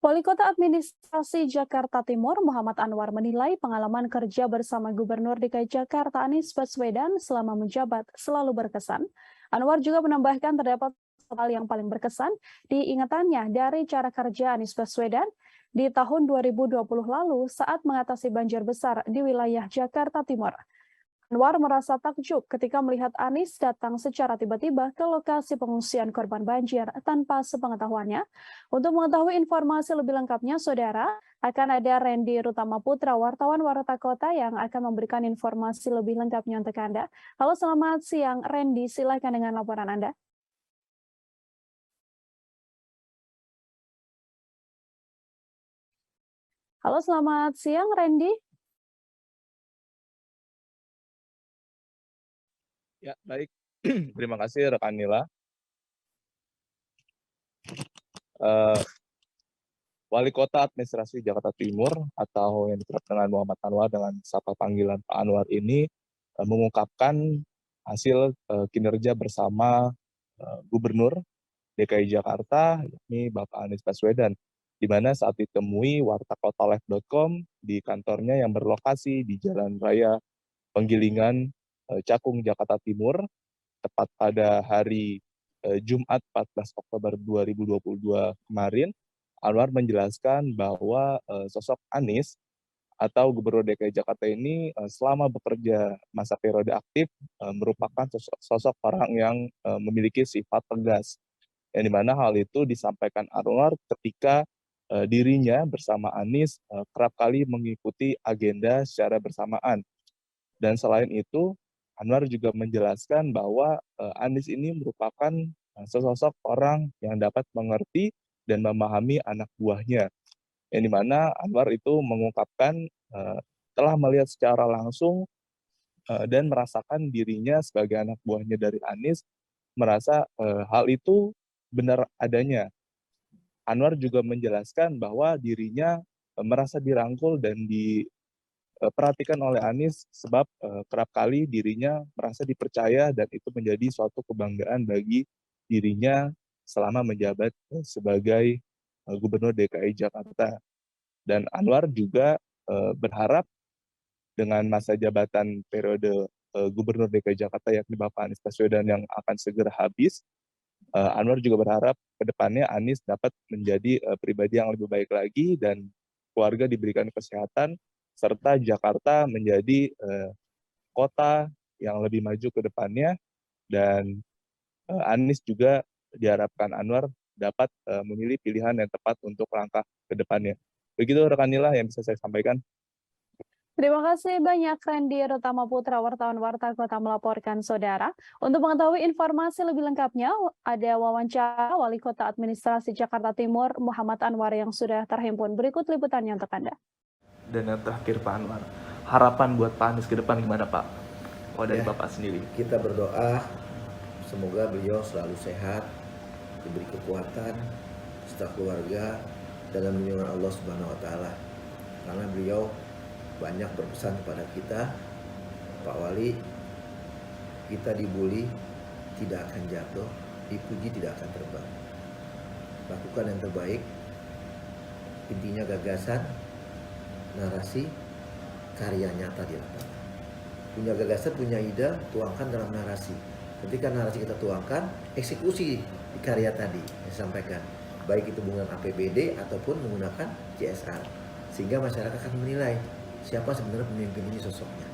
Wali Kota Administrasi Jakarta Timur Muhammad Anwar menilai pengalaman kerja bersama Gubernur DKI Jakarta Anies Baswedan selama menjabat selalu berkesan. Anwar juga menambahkan terdapat hal yang paling berkesan di ingatannya dari cara kerja Anies Baswedan di tahun 2020 lalu saat mengatasi banjir besar di wilayah Jakarta Timur. Anwar merasa takjub ketika melihat Anies datang secara tiba-tiba ke lokasi pengungsian korban banjir tanpa sepengetahuannya. Untuk mengetahui informasi lebih lengkapnya, Saudara, akan ada Randy Rutama Putra, wartawan Warta Kota yang akan memberikan informasi lebih lengkapnya untuk Anda. Halo, selamat siang, Randy. Silakan dengan laporan Anda. Halo, selamat siang, Randy. Ya, baik. Terima kasih rekan Nila. Wali Kota Administrasi Jakarta Timur atau yang dikerap dengan Muhammad Anwar dengan sapa panggilan Pak Anwar ini mengungkapkan hasil kinerja bersama Gubernur DKI Jakarta, yakni Bapak Anies Baswedan, di mana saat ditemui wartakotalive.com di kantornya yang berlokasi di Jalan Raya Penggilingan, Cakung, Jakarta Timur, tepat pada hari Jumat 14 Oktober 2022 kemarin, Anwar menjelaskan bahwa sosok Anies atau Gubernur DKI Jakarta ini selama bekerja masa periode aktif merupakan sosok orang yang memiliki sifat tegas. Yang dimana hal itu disampaikan Anwar ketika dirinya bersama Anies kerap kali mengikuti agenda secara bersamaan. Dan selain itu, Anwar juga menjelaskan bahwa Anies ini merupakan sesosok orang yang dapat mengerti dan memahami anak buahnya. Yang dimana Anwar itu mengungkapkan telah melihat secara langsung dan merasakan dirinya sebagai anak buahnya dari Anies, merasa hal itu benar adanya. Anwar juga menjelaskan bahwa dirinya merasa dirangkul dan diperhatikan oleh Anies sebab kerap kali dirinya merasa dipercaya dan itu menjadi suatu kebanggaan bagi dirinya selama menjabat sebagai Gubernur DKI Jakarta. Dan Anwar juga berharap dengan masa jabatan periode Gubernur DKI Jakarta yakni Bapak Anies Baswedan yang akan segera habis, Anwar juga berharap ke depannya Anies dapat menjadi pribadi yang lebih baik lagi dan keluarga diberikan kesehatan serta Jakarta menjadi kota yang lebih maju ke depannya dan Anies juga diharapkan Anwar dapat memilih pilihan yang tepat untuk langkah ke depannya. Begitu rekan Nila yang bisa saya sampaikan. Terima kasih banyak Randy Rutama Putra, wartawan Warta Kota melaporkan Saudara. Untuk mengetahui informasi lebih lengkapnya, ada wawancara Wali Kota Administrasi Jakarta Timur Muhammad Anwar yang sudah terhimpun. Berikut liputannya untuk Anda. Dan yang terakhir Pak Anwar, harapan buat Pak Anies ke depan gimana Pak? Dari Bapak sendiri. Kita berdoa semoga beliau selalu sehat, diberi kekuatan, serta keluarga dalam lindungan Allah Subhanahu wa taala. Karena beliau banyak berpesan kepada kita, Pak Wali, kita dibully tidak akan jatuh, dipuji tidak akan terbang. Lakukan yang terbaik, intinya gagasan, narasi, karya nyata di lapangan. Punya gagasan, punya ide, tuangkan dalam narasi. Ketika narasi kita tuangkan, eksekusi di karya tadi yang disampaikan. Baik itu menggunakan APBD ataupun menggunakan CSR. Sehingga masyarakat akan menilai siapa sebenarnya pemimpin ini sosoknya.